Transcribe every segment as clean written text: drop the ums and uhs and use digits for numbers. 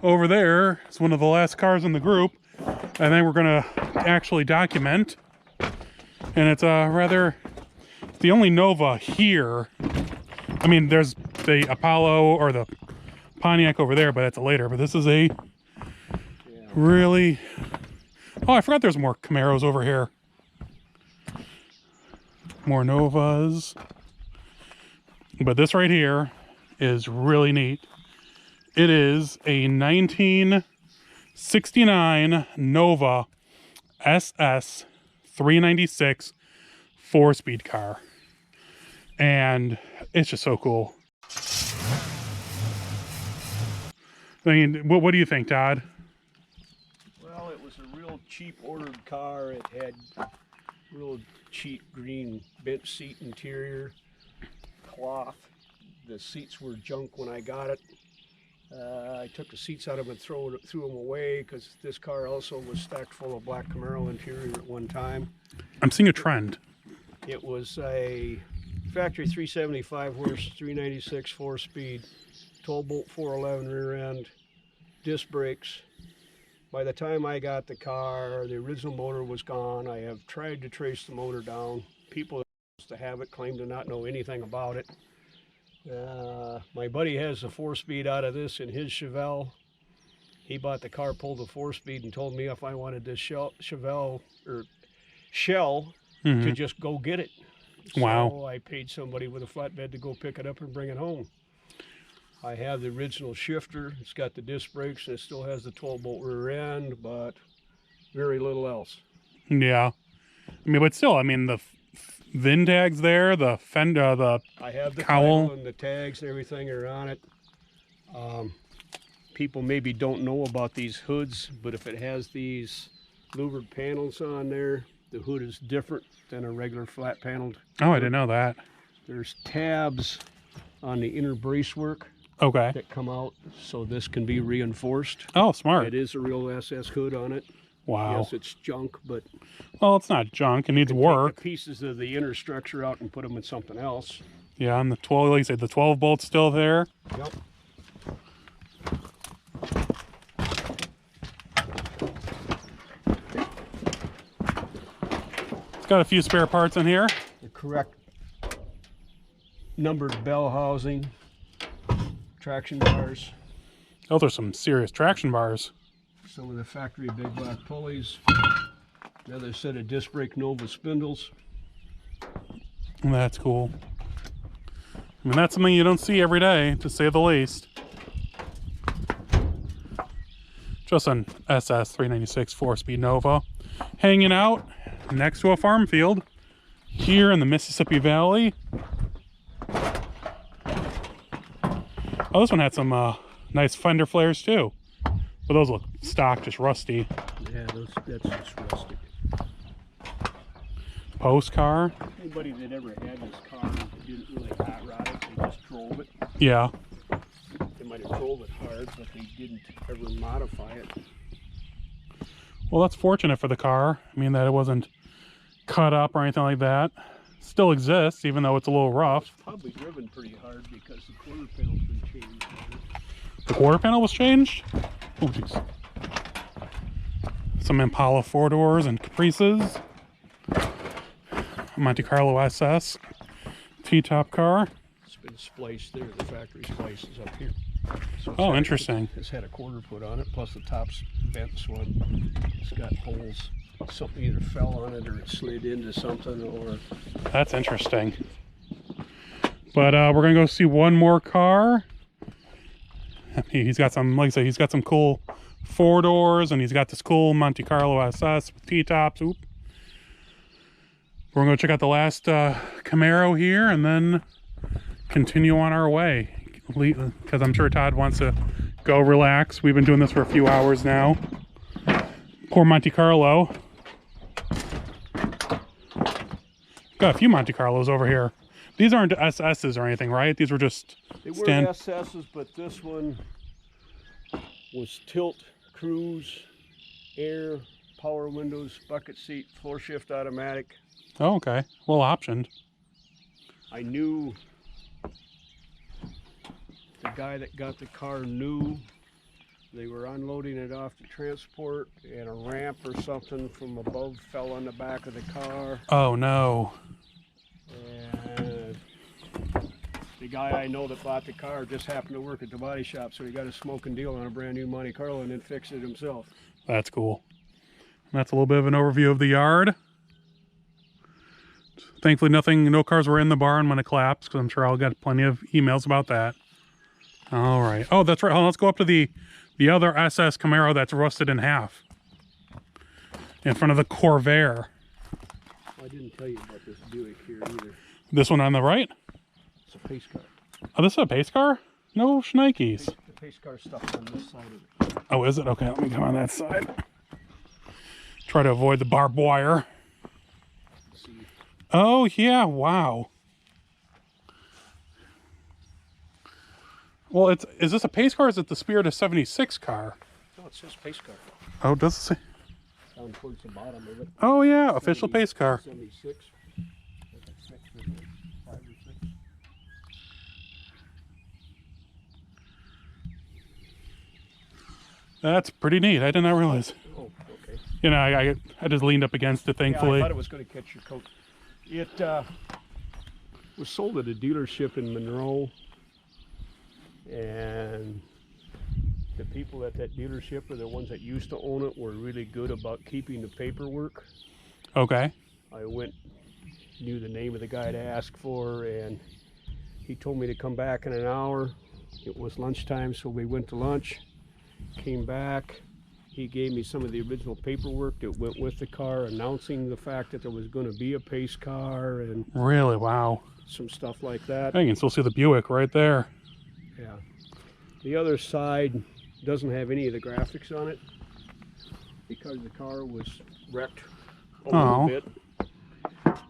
over there is one of the last cars in the group. And then we're gonna actually document. And it's the only Nova here. I mean, there's the Apollo or the Pontiac over there, but that's later. But this is a really... Oh, I forgot there's more Camaros over here. More Novas. But this right here is really neat. It is a 1969 Nova SS 396 4-speed car. And it's just so cool. I mean, what do you think, Todd? Well, it was a real cheap ordered car. It had real cheap green bench seat interior, cloth. The seats were junk when I got it. I took the seats out of them and threw them away because this car also was stacked full of black Camaro interior at one time. I'm seeing a trend. It was a factory 375 horse, 396 4-speed, 12-bolt 411 rear end, disc brakes. By the time I got the car, the original motor was gone. I have tried to trace the motor down. People that used to have it claim to not know anything about it. My buddy has a 4-speed out of this in his Chevelle. He bought the car, pulled the 4-speed, and told me if I wanted this Chevelle or shell to just go get it. Wow. So I paid somebody with a flatbed to go pick it up and bring it home. I have the original shifter. It's got the disc brakes and it still has the 12-bolt rear end, but very little else. Yeah. I mean, but still, I mean, the VIN tags there, the fender, the I have the cowl title and the tags and everything are on it. People maybe don't know about these hoods, but if it has these louvered panels on there, the hood is different than a regular flat paneled. Oh, I didn't know that. There's tabs on the inner bracework that come out, so this can be reinforced. Oh, smart. It is a real SS hood on it. Wow. Yes, it's junk, but well, it's not junk. It needs work. Take the pieces of the inner structure out and put them in something else. Yeah, and the 12, like you said, the 12 bolt's still there. Yep. It's got a few spare parts in here. The correct numbered bell housing, traction bars. Oh, there's some serious traction bars. Some of the factory big black pulleys. Another set of disc brake Nova spindles. That's cool. I mean, that's something you don't see every day, to say the least. Just an SS 396 4-speed Nova. Hanging out next to a farm field here in the Mississippi Valley. Oh, this one had some nice fender flares too. But those look stock, just rusty. Yeah, that's just rustic. Post car. Anybody that ever had this car didn't really hot rod it, they just drove it. Yeah. They might have drove it hard, but they didn't ever modify it. Well, that's fortunate for the car. I mean, that it wasn't cut up or anything like that. Still exists, even though it's a little rough. It's probably driven pretty hard because the quarter panel's been changed. The quarter panel was changed? Oh, jeez. Some Impala 4-doors and Caprices. Monte Carlo SS. T-top car. It's been spliced there. The factory splice is up here. So Oh, interesting. It's had a quarter put on it, plus the top's bent one. It's got holes. Something either fell on it or it slid into something, or... That's interesting. But we're going to go see one more car. He's got some, like I said, he's got some cool 4-doors, and he's got this cool Monte Carlo SS with T-tops. Oop. We're going to check out the last Camaro here and then continue on our way. Because I'm sure Todd wants to go relax. We've been doing this for a few hours now. Poor Monte Carlo. Got a few Monte Carlos over here. These aren't SS's or anything, right? These were just... They were SS's, but this one was tilt, cruise, air, power windows, bucket seat, floor shift automatic. Oh, okay. Well optioned. I knew the guy that got the car knew They were unloading it off the transport, and a ramp or something from above fell on the back of the car. Oh no. And the guy I know that bought the car just happened to work at the body shop, so he got a smoking deal on a brand new Monte Carlo and then fixed it himself. That's cool. That's a little bit of an overview of the yard. Thankfully, no cars were in the barn when it collapsed, because I'm sure I'll get plenty of emails about that. All right. Oh, that's right. Hold on, let's go up to the other SS Camaro that's rusted in half in front of the Corvair. I didn't tell you about this Buick here either. This one on the right? It's a pace car. Oh, this is a pace car? No shnikes. The pace car stuff's on this side of it. Oh, is it? Okay, let me come on that side. Try to avoid the barbed wire. See. Oh, yeah, wow. Well, is this a pace car or is it the Spirit of 76 car? No, it says pace car. Oh, does it say? Down towards the bottom of it. Oh, yeah, official pace car. 76. That's pretty neat. I did not realize. Oh, okay. You know, I just leaned up against it, thankfully. Yeah, I thought it was going to catch your coat. It was sold at a dealership in Monroe, and the people at that dealership, or the ones that used to own it, were really good about keeping the paperwork. Okay. I knew the name of the guy to ask for, and he told me to come back in an hour. It was lunchtime, so we went to lunch, came back. He gave me some of the original paperwork that went with the car, announcing the fact that there was going to be a pace car and Really? Wow. some stuff like that. You can still see the Buick right there. Yeah. The other side doesn't have any of the graphics on it because the car was wrecked a little bit.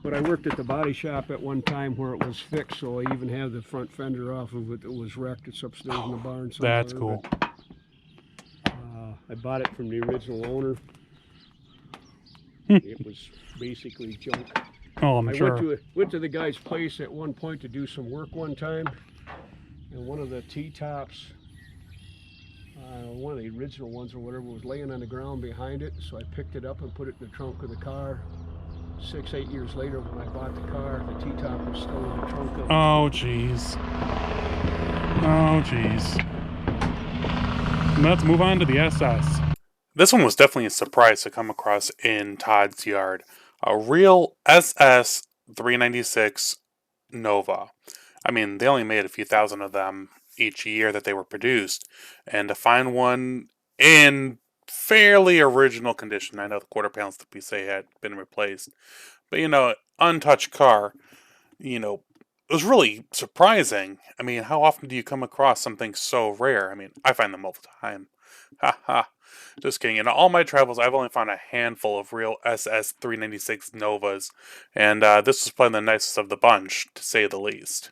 But I worked at the body shop at one time where it was fixed, so I even have the front fender off of it that was wrecked. It's upstairs in the barn somewhere. That's cool. I bought it from the original owner. It was basically junk. Oh, I'm I sure. went to the guy's place at one point to do some work one time, and one of the T-tops, one of the original ones or whatever, was laying on the ground behind it, so I picked it up and put it in the trunk of the car. 6-8 years later, when I bought the car, the T-top was still in the trunk of it. Oh, jeez. Oh, jeez. Let's move on to the SS. This one was definitely a surprise to come across in Todd's yard. A real SS 396 Nova. I mean, they only made a few thousand of them each year that they were produced. And to find one in fairly original condition, I know the quarter panels to say had been replaced, but you know, untouched car, you know, it was really surprising. I mean, how often do you come across something so rare? I mean, I find them all the time. Ha ha. Just kidding. In all my travels, I've only found a handful of real SS 396 Novas, and this was probably the nicest of the bunch, to say the least.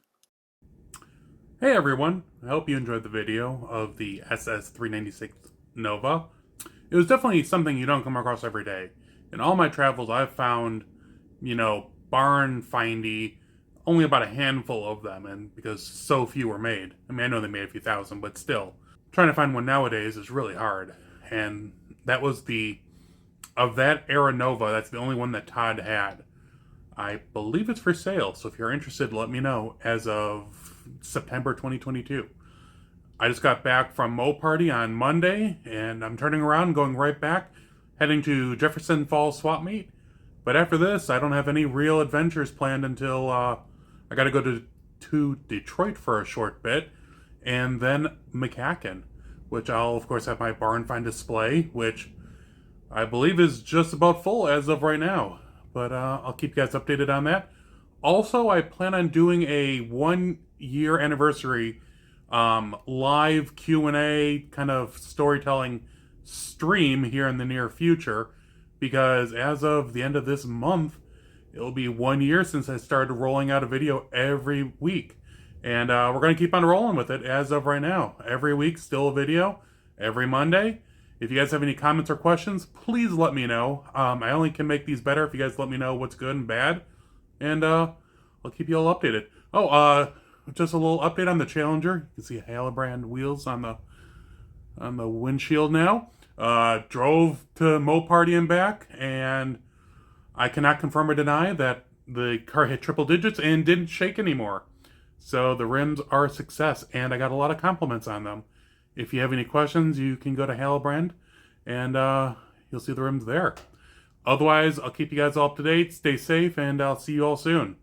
Hey everyone, I hope you enjoyed the video of the SS 396 Nova. It was definitely something you don't come across every day. In all my travels, I've found, you know, barn findy, only about a handful of them, and because so few were made. I mean, I know they made a few thousand, but still, trying to find one nowadays is really hard. And that was of that era Nova, that's the only one that Todd had. I believe it's for sale, so if you're interested, let me know as of September 2022. I just got back from Mo Party on Monday, and I'm turning around, going right back, heading to Jefferson Falls Swap Meet. But after this, I don't have any real adventures planned until I got to go to Detroit for a short bit, and then MCACN, which I'll, of course, have my barn find display, which I believe is just about full as of right now. But I'll keep you guys updated on that. Also, I plan on doing a 1-year anniversary live Q&A kind of storytelling stream here in the near future, because as of the end of this month, it'll be 1 year since I started rolling out a video every week. And we're going to keep on rolling with it as of right now. Every week, still a video, every Monday. If you guys have any comments or questions, please let me know. I only can make these better if you guys let me know what's good and bad. And I'll keep you all updated. Oh, just a little update on the Challenger. You can see Halabrand wheels on the on the windshield now. Drove to Moparty and back, and I cannot confirm or deny that the car hit triple digits and didn't shake anymore. So the rims are a success, and I got a lot of compliments on them. If you have any questions, you can go to Halbrand, and you'll see the rims there. Otherwise, I'll keep you guys all up to date. Stay safe, and I'll see you all soon.